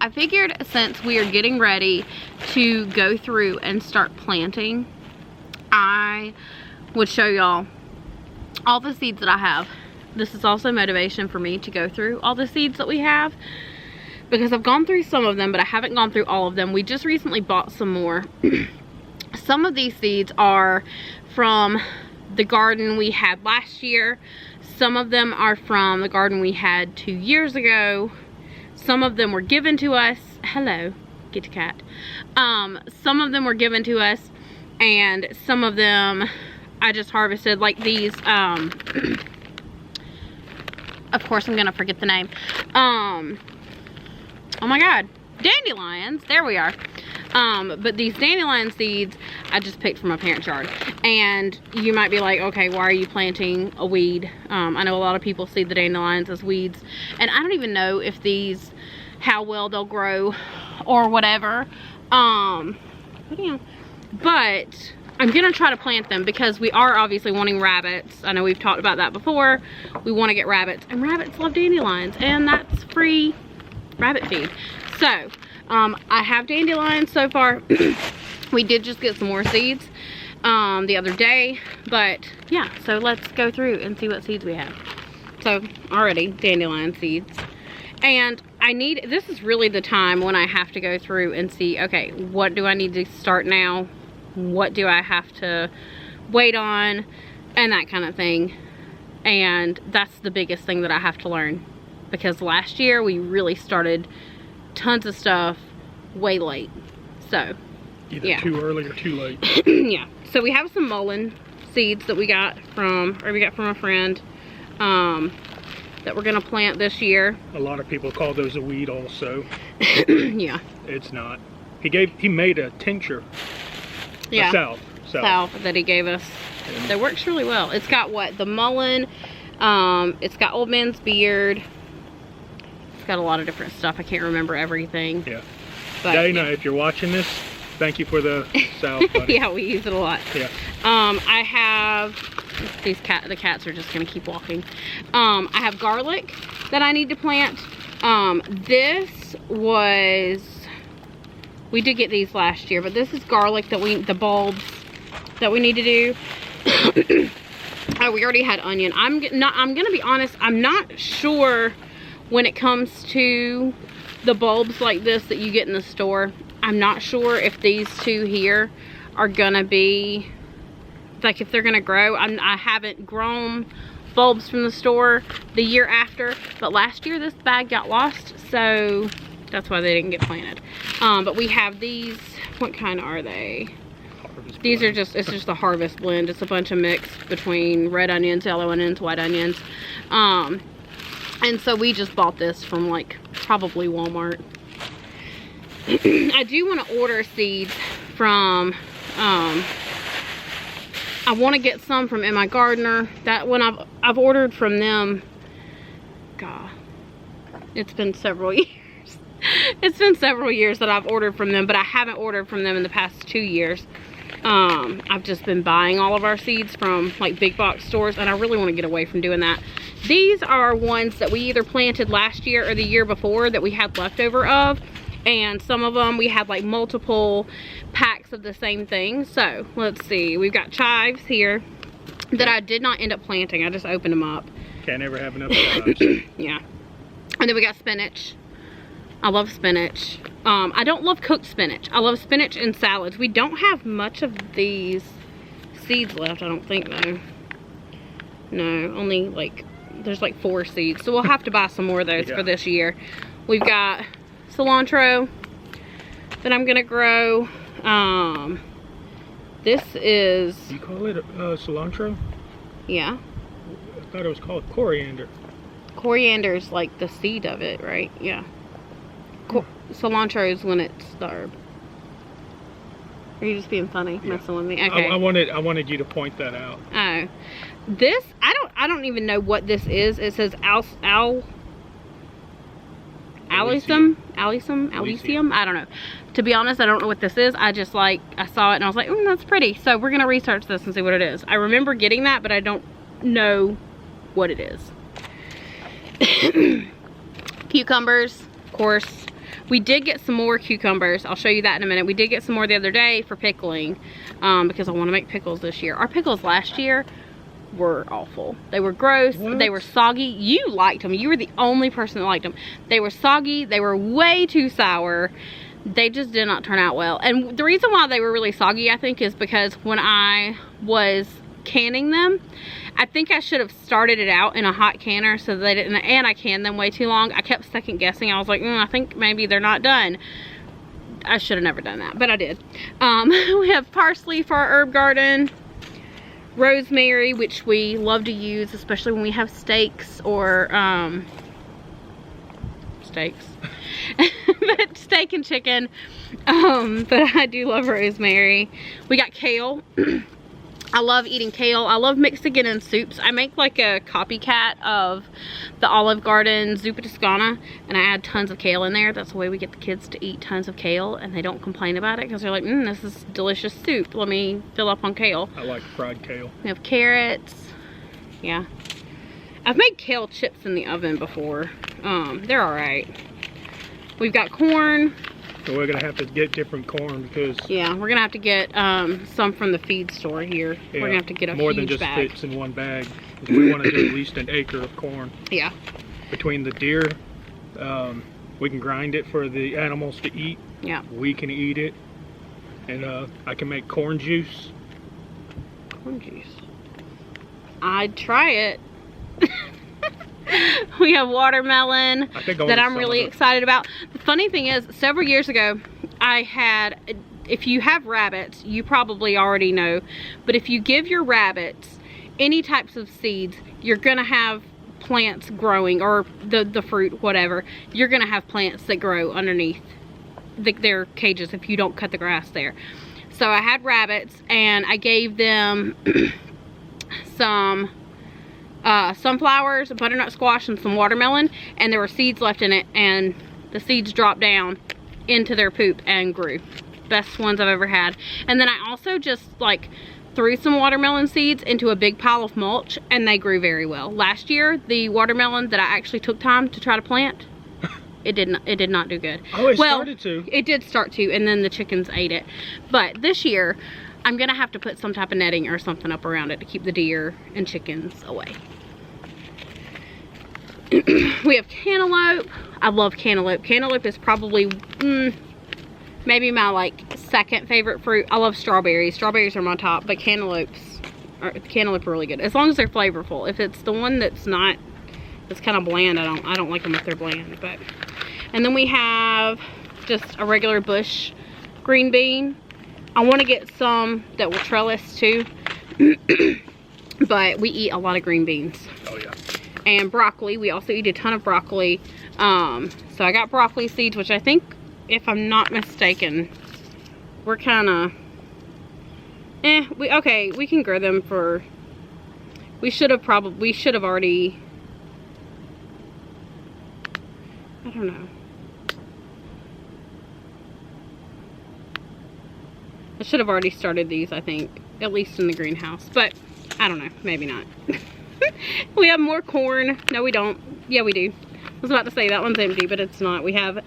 I figured since we are getting ready to go through and start planting, I would show y'all all the seeds that I have. This is also motivation for me to go through all the seeds that we have, because I've gone through some of them, but I haven't gone through all of them. We just recently bought some more. Some of these seeds are from the garden we had last year. Some of them are from the garden we had 2 years ago. Some of them were given to us. Hello, get a cat. Some of them were given to us, and some of them I just harvested, like these. Of course, I'm gonna forget the name. Oh my God, dandelions. There we are. But these dandelion seeds I just picked from my parents' yard. And you might be like, okay, why are you planting a weed? I know a lot of people see the dandelions as weeds, and I don't even know if these, how well they'll grow or whatever. But I'm gonna try to plant them because we are obviously wanting rabbits. I know we've talked about that before. We want to get rabbits, and rabbits love dandelions, and that's free rabbit feed. So I have dandelions so far. We did just get some more seeds the other day, but yeah, so let's go through and see what seeds we have. So already dandelion seeds, and this is really the time when I have to go through and see, okay, what do I need to start now? What do I have to wait on? And that kind of thing. And that's the biggest thing that I have to learn, because last year we really started tons of stuff way late. So either too early or too late. Yeah. So we have some mullein seeds that we got from a friend that we're gonna plant this year. A lot of people call those a weed also. Yeah. It's not. He made a tincture. Yeah. Salve that he gave us. That works really well. It's got what? The mullein, it's got old man's beard. It's got a lot of different stuff. I can't remember everything. Yeah. But, Dana, if you're watching this, thank you for the salve, buddy. Yeah, we use it a lot. Yeah. I have the cats are just gonna keep walking. I have garlic that I need to plant. This was, we did get these last year, but this is garlic that the bulbs that we need to do. Oh, we already had onion. I'm gonna be honest, I'm not sure when it comes to the bulbs like this that you get in the store. I'm not sure if these two here are gonna be, like, if they're gonna grow. I haven't grown bulbs from the store the year after, but last year this bag got lost, so that's why they didn't get planted. But we have these. What kind are they? These are just, it's just the harvest blend. It's a bunch of mix between red onions, yellow onions, white onions. And so we just bought this from, like, probably Walmart. I do want to order seeds from, I want to get some from In My Gardener. That one I've ordered from them. God, it's been several years. It's been several years that I've ordered from them, but I haven't ordered from them in the past 2 years. I've just been buying all of our seeds from, like, big box stores, and I really want to get away from doing that. These are ones that we either planted last year or the year before that we had leftover of, and some of them we had, like, multiple packs of the same thing. So let's see, we've got chives here that I did not end up planting. I just opened them up. Can't ever have enough chives. Yeah. And then we got spinach. I love spinach. I don't love cooked spinach. I love spinach in salads. We don't have much of these seeds left, I don't think, though. No, only, like, there's like 4 seeds. So we'll have to buy some more of those for this year. We've got cilantro that I'm gonna grow. This is... You call it cilantro? Yeah. I thought it was called coriander. Coriander's like the seed of it, right? Yeah. Cilantro is when it's the herb. Are you just being funny, messing with me? Okay. I wanted you to point that out. Oh, this I don't even know what this is. It says Alicium. I don't know. To be honest, I don't know what this is. I just, like, I saw it and I was like, oh, that's pretty. So we're gonna research this and see what it is. I remember getting that, but I don't know what it is. Cucumbers, of course. We did get some more cucumbers. I'll show you that in a minute. We did get some more the other day for pickling because I want to make pickles this year. Our pickles last year were awful. They were gross. What? They were soggy. You liked them. You were the only person that liked them. They were soggy. They were way too sour. They just did not turn out well. And the reason why they were really soggy, I think, is because when I was canning them, I think I should have started it out in a hot canner so they didn't, and I canned them way too long. I kept second guessing. I was like, I think maybe they're not done. I should have never done that, but I did. We have parsley for our herb garden, rosemary, which we love to use, especially when we have steaks or steaks. But steak and chicken. But I do love rosemary. We got kale. I love eating kale. I love mixing it in soups. I make like a copycat of the Olive Garden zuppa toscana, and I add tons of kale in there. That's the way we get the kids to eat tons of kale, and they don't complain about it because they're like, this is delicious soup. Let me fill up on kale. I like fried kale. We have carrots. Yeah. I've made kale chips in the oven before. They're all right. We've got corn. So we're gonna have to get different corn because yeah, we're gonna have to get some from the feed store here. Yeah, we're gonna have to get a more huge than just bag. fits in one bag. We want to do at least an acre of corn. Yeah. Between the deer, we can grind it for the animals to eat. Yeah. We can eat it, and I can make corn juice. Corn juice. I'd try it. We have watermelon that I'm really excited about. The funny thing is, several years ago, I had, if you have rabbits, you probably already know, but if you give your rabbits any types of seeds, you're gonna have plants growing, or the fruit, whatever. You're gonna have plants that grow underneath their cages if you don't cut the grass there. So I had rabbits, and I gave them some sunflowers, a butternut squash, and some watermelon, and there were seeds left in it, and the seeds dropped down into their poop and grew. Best ones I've ever had. And then I also just like threw some watermelon seeds into a big pile of mulch, and they grew very well. Last year, the watermelon that I actually took time to try to plant, it did not do good. Oh, it started to. It did start to, and then the chickens ate it. But this year, I'm gonna have to put some type of netting or something up around it to keep the deer and chickens away. We have cantaloupe. I love cantaloupe. Cantaloupe is probably maybe my like second favorite fruit. I love strawberries. Strawberries are my top, but cantaloupe are really good as long as they're flavorful. If it's the one that's not, that's kind of bland, I don't like them if they're bland. But and then we have just a regular bush green bean. I want to get some that will trellis too, but we eat a lot of green beans. Oh yeah. And broccoli. We also eat a ton of broccoli. So I got broccoli seeds, which I think, if I'm not mistaken, we're kind of we can grow them for, we should have already, I don't know. I should have already started these, I think, at least in the greenhouse, but I don't know, maybe not. We have more corn. No, we don't. Yeah, we do. I was about to say that one's empty, but it's not. We have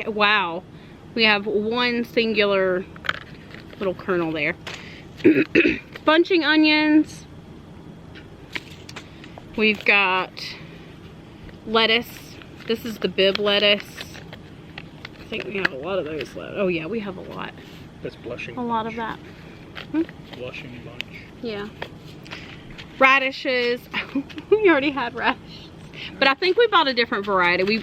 wow. We have one singular little kernel there. Bunching onions. We've got lettuce. This is the bib lettuce. I think we have a lot of those left. Oh yeah, we have a lot. That's blushing. A lot of that. Blushing bunch. Yeah. Radishes. We already had radishes, but I think we bought a different variety.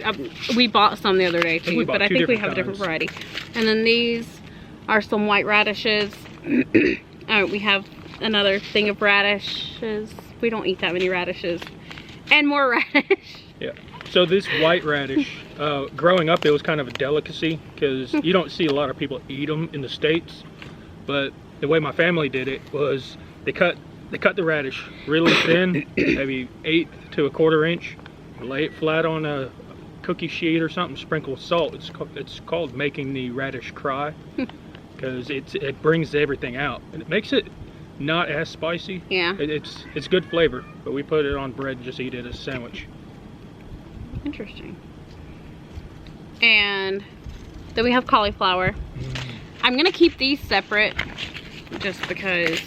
We bought some the other day too, but I think we have a different variety. And then these are some white radishes. We have another thing of radishes. We don't eat that many radishes. And more radish. Yeah. So this white radish, growing up, it was kind of a delicacy because you don't see a lot of people eat them in the States. But the way my family did it was they cut the radish really thin, maybe 1/8 to 1/4 inch, lay it flat on a cookie sheet or something, sprinkle with salt. It's called making the radish cry because it brings everything out and it makes it not as spicy. Yeah. It's good flavor, but we put it on bread and just eat it as a sandwich. Interesting. And then we have cauliflower. I'm gonna keep these separate just because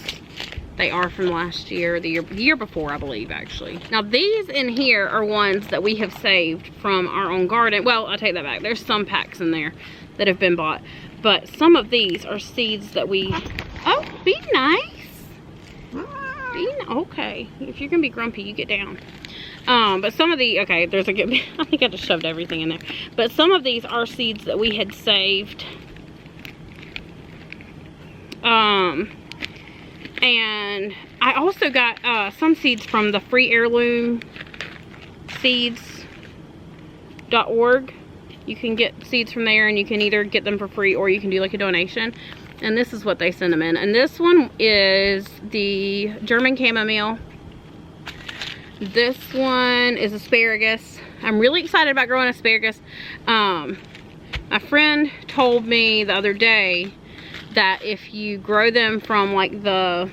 they are from last year, the year before, I believe, actually. Now these in here are ones that we have saved from our own garden. Well, I'll take that back. There's some packs in there that have been bought, but some of these are seeds that we, oh, be nice. Okay, if you're gonna be grumpy, you get down. But some of the, okay, there's a good, I think I just shoved everything in there. But some of these are seeds that we had saved. And I also got some seeds from the free heirloom seeds.org. You can get seeds from there, and you can either get them for free or you can do like a donation. And this is what they send them in. And this one is the German chamomile. This one is asparagus. I'm really excited about growing asparagus. My friend told me the other day that if you grow them from like the,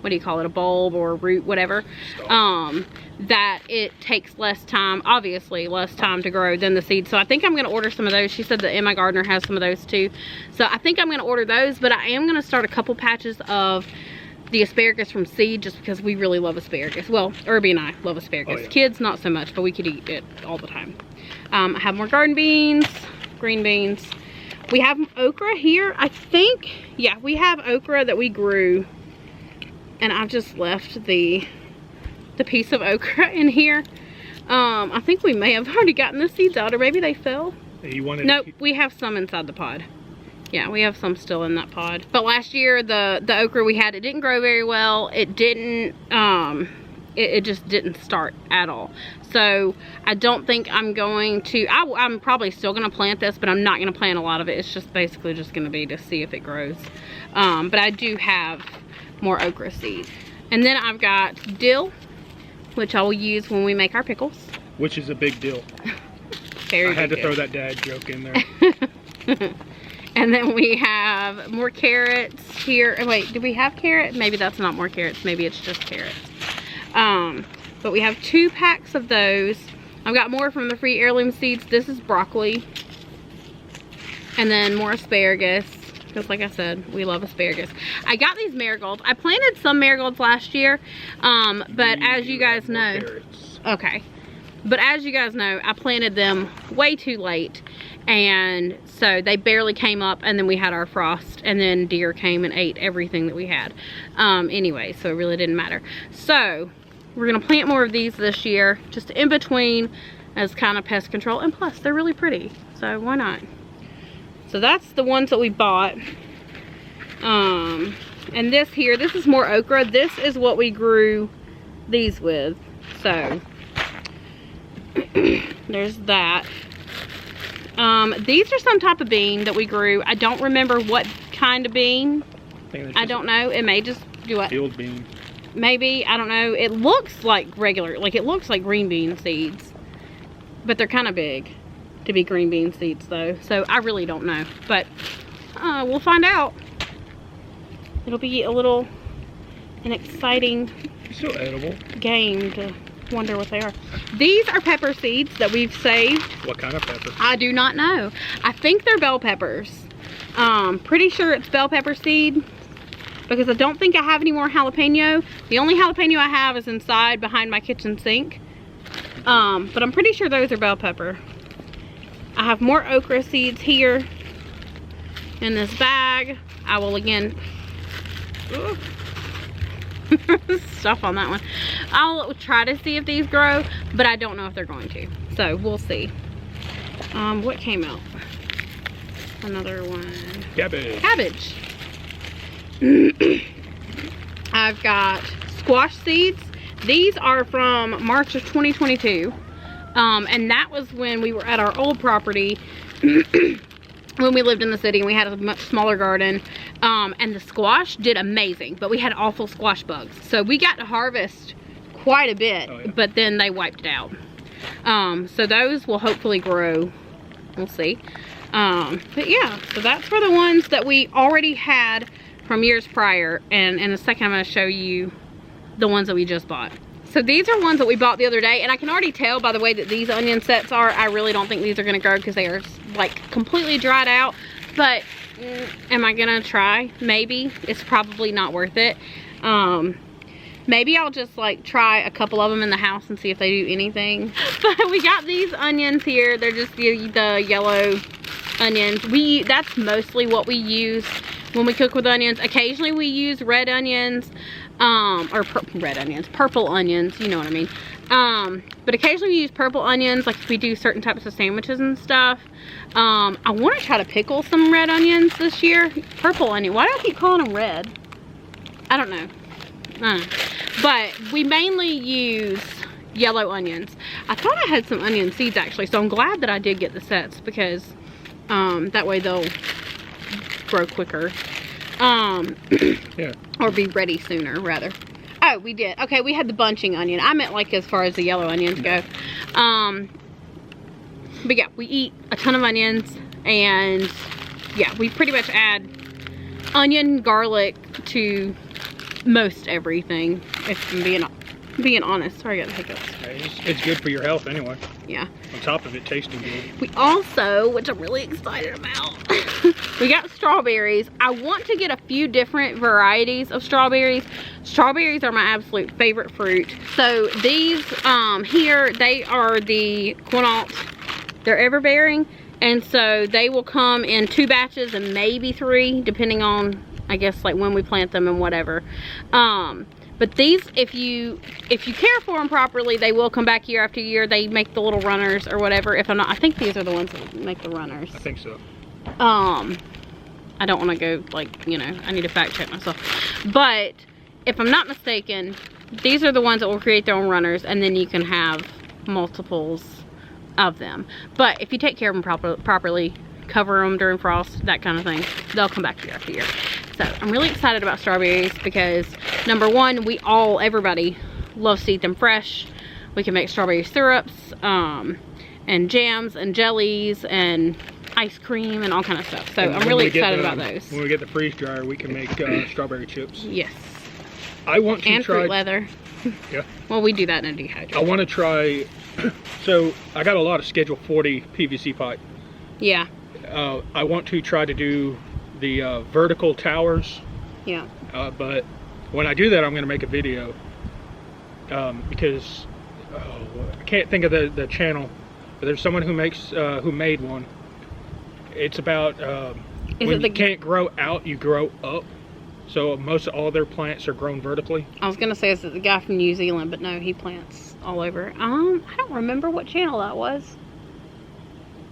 what do you call it, a bulb or a root, whatever, that it takes less time, obviously less time to grow than the seeds. So I think I'm going to order some of those. She said that Emma Gardner has some of those too. So I think I'm going to order those, but I am going to start a couple patches of the asparagus from seed just because we really love asparagus. Well, Irby and I love asparagus. Oh, yeah. Kids, not so much, but we could eat it all the time. I have more garden beans, green beans. We have okra here. I think, yeah, we have okra that we grew, and I've just left the piece of okra in here. I think we may have already gotten the seeds out, or maybe they fell. You wanted nope, we have some inside the pod. Yeah, we have some still in that pod. But last year, the okra we had, it didn't grow very well. It didn't, it just didn't start at all. So I don't think I'm going to, I'm probably still going to plant this, but I'm not going to plant a lot of it. It's just basically just going to be to see if it grows. But I do have more okra seeds. And then I've got dill, which I will use when we make our pickles. Which is a big deal. Very I had to deal. throw that dad joke in there. And then we have more carrots here. Wait, do we have carrots? Maybe that's not more carrots. Maybe it's just carrots. But we have 2 packs of those. I've got more from the free heirloom seeds. This is broccoli. And then more asparagus. Because like I said, we love asparagus. I got these marigolds. I planted some marigolds last year. But as you guys know. Okay. But as you guys know, I planted them way too late. And so they barely came up, and then we had our frost, and then deer came and ate everything that we had. Anyway, so it really didn't matter. So we're gonna plant more of these this year, just in between as kind of pest control, and plus they're really pretty, so why not? So that's the ones that we bought. And this here, this is more okra. This is what we grew these with. So there's that. These are some type of bean that we grew. I don't remember what kind of bean. I don't know. It may just do what? Field bean. Maybe, I don't know. It looks like regular, like it looks like green bean seeds, but they're kind of big to be green bean seeds though. So I really don't know, but we'll find out. It'll be an exciting still edible game to wonder what they are. These are pepper seeds that we've saved. What kind of pepper? I do not know. I think they're bell peppers. Pretty sure it's bell pepper seed, because I don't think I have any more jalapeno. The only jalapeno I have is inside behind my kitchen sink. But I'm pretty sure those are bell pepper. I have more okra seeds here in this bag. I will again stuff on that one. I'll try to see if these grow, but I don't know if they're going to. So we'll see. What came out? Another one. Cabbage. Cabbage. I've got squash seeds. These are from March of 2022. And that was when we were at our old property when we lived in the city and we had a much smaller garden. And the squash did amazing, but we had awful squash bugs. So we got to harvest quite a bit, but then they wiped it out. So those will hopefully grow. We'll see. But yeah, so that's for the ones that we already had from years prior. And in a second, I'm going to show you the ones that we just bought. so these are ones that we bought the other day, and I can already tell by the way that these onion sets are, I really don't think these are gonna grow because they are like completely dried out. But am I gonna try? Maybe. It's probably not worth it. Maybe I'll just like try a couple of them in the house and see if they do anything. But we got these onions here. They're just the yellow onions. That's mostly what we use when we cook with onions. Occasionally we use red onions, purple onions, you know what I mean. But occasionally we use purple onions, like if we do certain types of sandwiches and stuff. I want to try to pickle some red onions this year. Purple onion, why do I keep calling them red? I don't know. But we mainly use yellow onions. I thought I had some onion seeds actually, so I'm glad that I did get the sets because that way they'll grow quicker. Yeah. Or be ready sooner, rather. Oh, we did. Okay, we had the bunching onion. I meant like as far as the yellow onions go. But yeah, we eat a ton of onions, and yeah, we pretty much add onion, garlic to most everything, if I'm being honest. Sorry, I got the hiccups. It's good for your health anyway. Yeah. On top of it tasting good. We also, which I'm really excited about, we got strawberries. I want to get a few different varieties of strawberries. Strawberries are my absolute favorite fruit. So these here, they are the Quinault. They're ever-bearing, and so they will come in 2 batches and maybe 3, depending on, I guess, like when we plant them and whatever. But these, if you care for them properly, they will come back year after year. They make the little runners or whatever. If I'm not, I think these are the ones that make the runners. I think so. I don't want to go like, you know, I need to fact check myself. But if I'm not mistaken, these are the ones that will create their own runners, and then you can have multiples of them. But if you take care of them properly, cover them during frost, that kind of thing, they'll come back year after year. So I'm really excited about strawberries because number one, everybody loves to eat them fresh. We can make strawberry syrups, and jams and jellies and ice cream and all kind of stuff. So I'm really excited about those. When we get the freeze dryer, we can make strawberry chips. Yes. I want to try fruit leather. Yeah. Well, we do that in a dehydrator. I want to try. So I got a lot of Schedule 40 PVC pipe. Yeah. I want to try to do the vertical towers. Yeah. But when I do that, I'm going to make a video because I can't think of the channel. But there's someone who made one. It's about when you can't grow out, you grow up. So most of all their plants are grown vertically. I was gonna say it's the guy from New Zealand, but no, he plants all over. I don't remember what channel that was.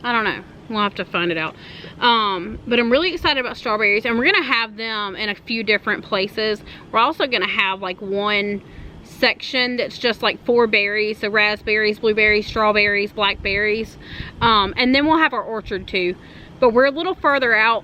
I don't know. We'll have to find it out. But I'm really excited about strawberries, and we're gonna have them in a few different places. We're also gonna have like one section that's just like 4 berries, so raspberries, blueberries, strawberries, blackberries, and then we'll have our orchard too. But we're a little further out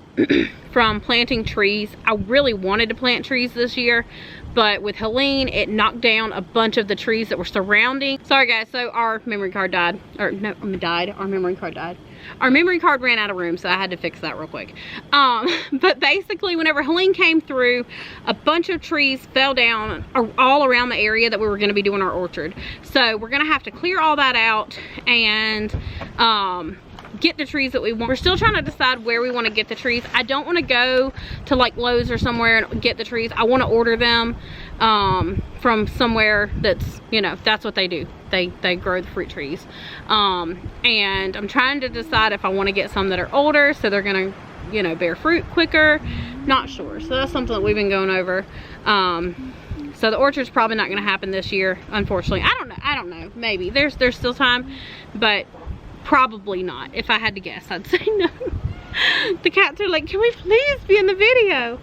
from planting trees. I really wanted to plant trees this year, but with Helene, it knocked down a bunch of the trees that were surrounding. Sorry guys, so our memory card died. Or no, our memory card died. Our memory card ran out of room, so I had to fix that real quick. But basically, whenever Helene came through, a bunch of trees fell down all around the area that we were gonna be doing our orchard. So we're gonna have to clear all that out and get the trees that we want. We're still trying to decide where we want to get the trees. I don't want to go to like Lowe's or somewhere and get the trees. I want to order them from somewhere that's, you know, that's what they do. They grow the fruit trees. And I'm trying to decide if I want to get some that are older so they're gonna, you know, bear fruit quicker. Not sure. So that's something that we've been going over. So the orchard's probably not going to happen this year, unfortunately. I don't know. Maybe there's still time, but probably not. If I had to guess, I'd say no. The cats are like, can we please be in the video?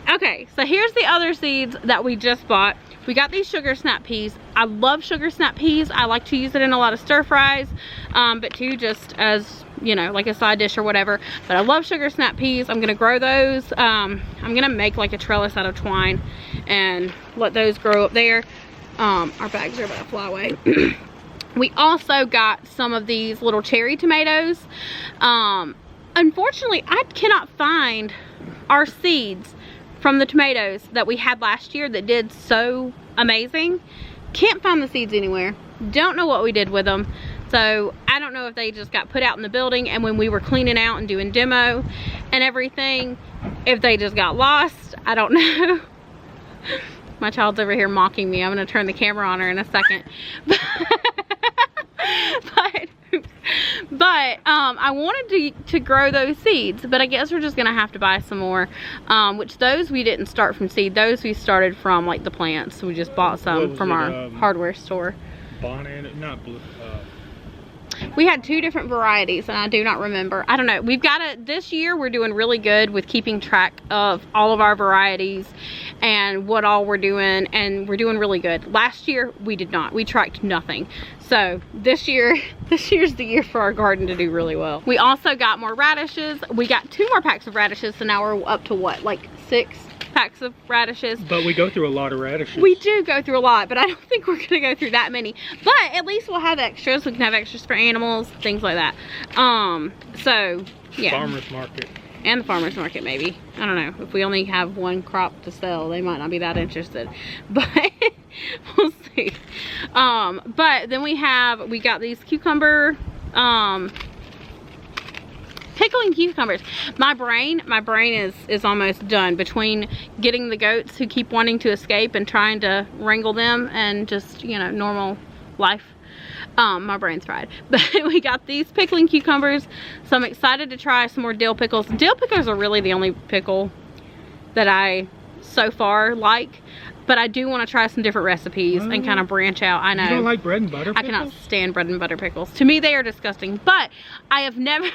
Okay, so here's the other seeds that we just bought. We got these sugar snap peas. I love sugar snap peas. I like to use it in a lot of stir fries, but too just as, you know, like a side dish or whatever. But I love sugar snap peas. I'm gonna grow those. I'm gonna make like a trellis out of twine and let those grow up there. Our bags are about to fly away. We also got some of these little cherry tomatoes. Unfortunately, I cannot find our seeds from the tomatoes that we had last year that did so amazing. Can't find the seeds anywhere. Don't know what we did with them. So I don't know if they just got put out in the building, and when we were cleaning out and doing demo and everything, if they just got lost. I don't know. My child's over here mocking me. I'm gonna turn the camera on her in a second. But I wanted to grow those seeds, but I guess we're just gonna have to buy some more. Which those we didn't start from seed. Those we started from like the plants. We just bought some from our hardware store. Banana, not blue. We had 2 different varieties, and I do not remember. I don't know. We've got this year we're doing really good with keeping track of all of our varieties and what all we're doing, and we're doing really good. Last year we did not. We tracked nothing. So this year's the year for our garden to do really well. We also got more radishes. We got 2 more packs of radishes, so now we're up to what, like 6 packs of radishes. But we go through a lot of radishes. We do go through a lot, but I don't think we're gonna go through that many. But at least we'll have extras. We can have extras for animals, things like that. So yeah. Farmers market. And the farmers market, maybe. I don't know. If we only have 1 crop to sell, they might not be that interested. But we'll see. But then we got these cucumber, pickling cucumbers. My brain is almost done between getting the goats who keep wanting to escape and trying to wrangle them and just, you know, normal life. My brain's fried. But we got these pickling cucumbers, so I'm excited to try some more dill pickles. Dill pickles are really the only pickle that I so far like, but I do want to try some different recipes and kind of branch out. I know. You don't like bread and butter pickles? I cannot stand bread and butter pickles. To me, they are disgusting, but I have never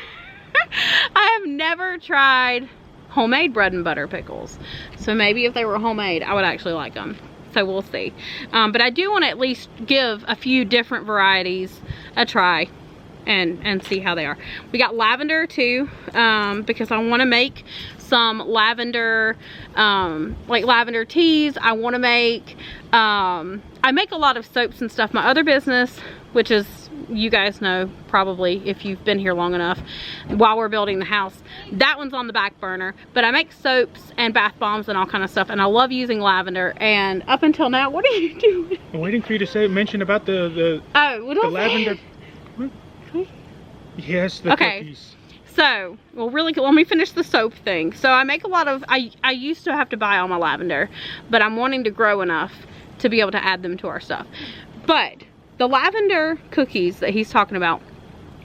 I have never tried homemade bread and butter pickles. So maybe if they were homemade, I would actually like them. So we'll see. But I do want to at least give a few different varieties a try and see how they are. We got lavender too, because I want to make some lavender, like lavender teas. I want to make, I make a lot of soaps and stuff. My other business, which is, you guys know probably if you've been here long enough, while we're building the house, that one's on the back burner. But I make soaps and bath bombs and all kind of stuff, and I love using lavender. And up until now, what are you doing? I'm waiting for you to mention about the lavender. Yes, the cookies. So, well, really, let me finish the soap thing. So I make a lot of, I used to have to buy all my lavender, but I'm wanting to grow enough to be able to add them to our stuff. But the lavender cookies that he's talking about,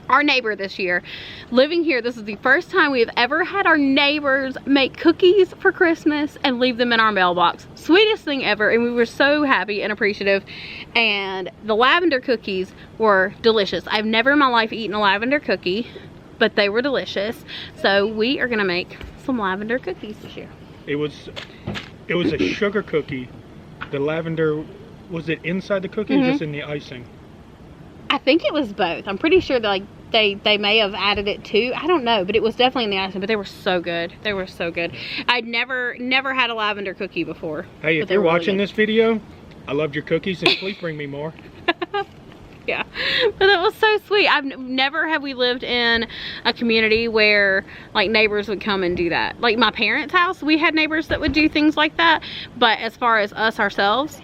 our neighbor this year, living here, this is the first time we have ever had our neighbors make cookies for Christmas and leave them in our mailbox. Sweetest thing ever, and we were so happy and appreciative. And the lavender cookies were delicious. I've never in my life eaten a lavender cookie, but they were delicious. So we are gonna make some lavender cookies this year. It was a sugar cookie. The lavender, was it inside the cookie or just in the icing? I think it was both. I'm pretty sure that, like, they may have added it too. I don't know, but it was definitely in the icing. But they were so good. They were so good. I'd never had a lavender cookie before. Hey, if you're watching this video, I loved your cookies, and please bring me more. Yeah, but that was so sweet. Never have we lived in a community where like neighbors would come and do that. Like my parents' house, we had neighbors that would do things like that, but as far as us ourselves,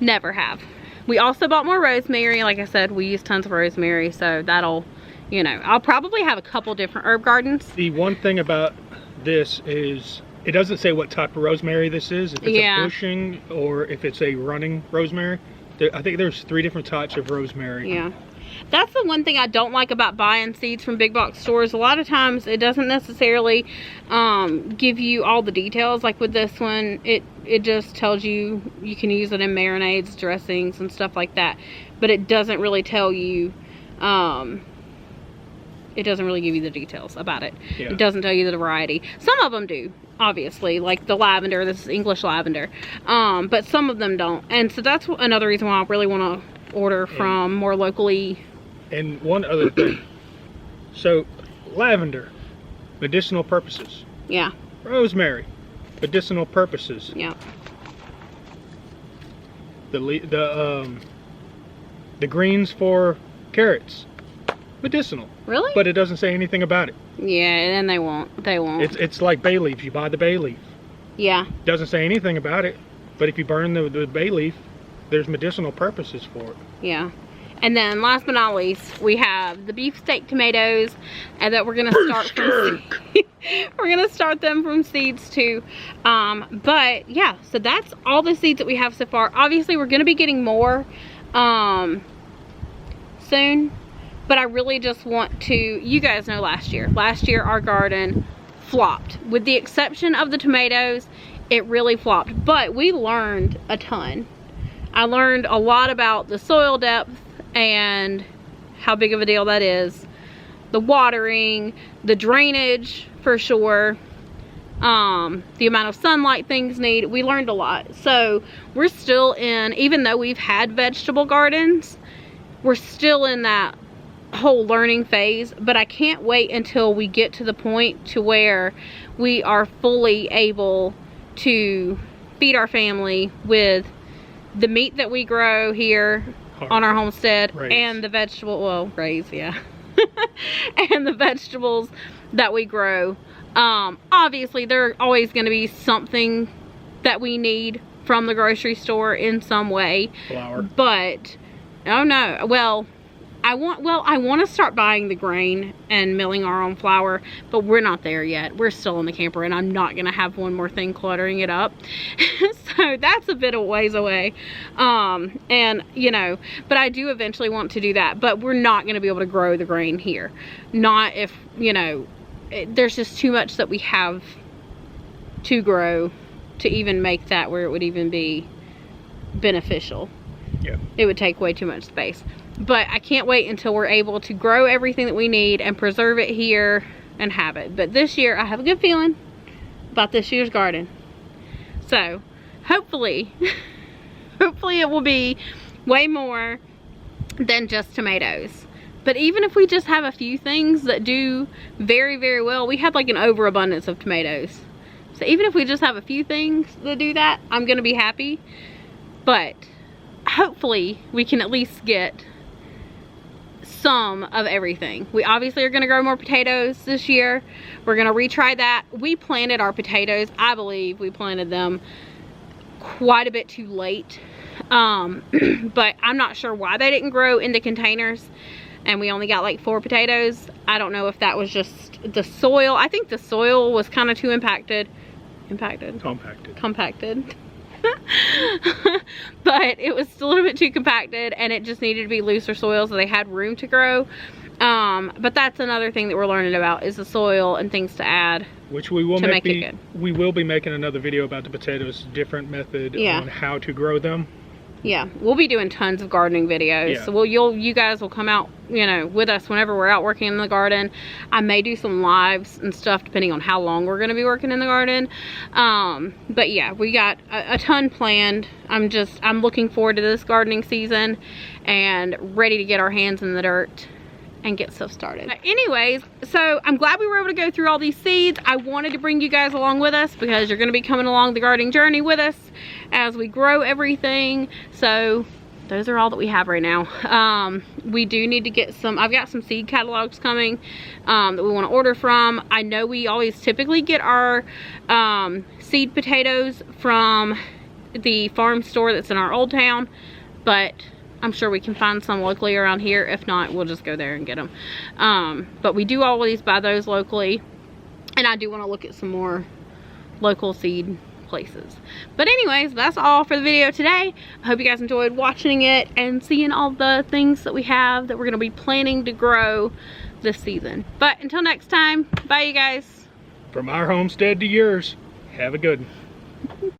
never have. We also bought more rosemary. Like I said, we use tons of rosemary, so that'll, you know, I'll probably have a couple different herb gardens. The one thing about this is it doesn't say what type of rosemary this is, if it's a bushing or if it's a running rosemary. I think there's 3 different types of rosemary. Yeah. That's the one thing I don't like about buying seeds from big box stores. A lot of times it doesn't necessarily give you all the details. Like with this one, it just tells you you can use it in marinades, dressings, and stuff like that. But it doesn't really tell you, it doesn't really give you the details about it. Yeah. It doesn't tell you the variety. Some of them do, obviously, like the lavender. This is English lavender, but some of them don't. And so that's another reason why I really want to order from more locally. And one other thing, so lavender, medicinal purposes. Yeah. Rosemary, medicinal purposes. Yeah. The greens for carrots, medicinal. Really? But it doesn't say anything about it. Yeah, and they won't. It's like bay leaf. You buy the bay leaf. Yeah. Doesn't say anything about it, but if you burn the bay leaf, there's medicinal purposes for it. Yeah. And then last but not least, we have the beefsteak tomatoes, and that we're gonna start from we're gonna start them from seeds too. But yeah, so that's all the seeds that we have so far. Obviously we're gonna be getting more soon, but I really just want to, you guys know last year our garden flopped. With the exception of the tomatoes, it really flopped, but we learned a ton. I learned a lot about the soil depth and how big of a deal that is, the watering, the drainage for sure, the amount of sunlight things need. We learned a lot. So we're still in, even though we've had vegetable gardens, we're still in that whole learning phase. But I can't wait until we get to the point to where we are fully able to feed our family with the meat that we grow here on our homestead, and the vegetable, well, raise, yeah. And the vegetables that we grow. Obviously there's always going to be something that we need from the grocery store in some way. Flour. But oh no, well I want to start buying the grain and milling our own flour, but we're not there yet. We're still in the camper, and I'm not gonna have one more thing cluttering it up. So that's a bit of ways away. And you know, but I do eventually want to do that, but we're not gonna be able to grow the grain here. Not if, you know, there's just too much that we have to grow to even make that where it would even be beneficial. Yeah. It would take way too much space. But I can't wait until we're able to grow everything that we need and preserve it here and have it. But this year, I have a good feeling about this year's garden. So, hopefully, hopefully it will be way more than just tomatoes. But even if we just have a few things that do very, very well, we had like an overabundance of tomatoes. So even if we just have a few things that do that, I'm gonna be happy. But hopefully we can at least get some of everything. We obviously are going to grow more potatoes this year. We're going to retry that. We planted our potatoes, I believe we planted them quite a bit too late, but I'm not sure why they didn't grow in the containers and we only got like 4 potatoes. I don't know if that was just the soil. I think the soil was kind of too compacted. But it was still a little bit too compacted, and it just needed to be looser soil so they had room to grow. But that's another thing that we're learning about, is the soil and things to add, which we will make it good. We will be making another video about the potatoes, different method on how to grow them. Yeah, we'll be doing tons of gardening videos. Yeah. So you guys will come out, you know, with us whenever we're out working in the garden. I may do some lives and stuff depending on how long we're going to be working in the garden. But yeah, we got a ton planned. I'm looking forward to this gardening season and ready to get our hands in the dirt and get stuff started. But anyways, so I'm glad we were able to go through all these seeds. I wanted to bring you guys along with us because you're going to be coming along the gardening journey with us as we grow everything. So those are all that we have right now. We do need to get some, I've got some seed catalogs coming that we want to order from. I know we always typically get our seed potatoes from the farm store that's in our old town, but I'm sure we can find some locally around here. If not, we'll just go there and get them. But we do always buy those locally. And I do want to look at some more local seed places. But anyways, that's all for the video today. I hope you guys enjoyed watching it and seeing all the things that we have that we're going to be planning to grow this season. But until next time, bye you guys. From our homestead to yours, have a good one.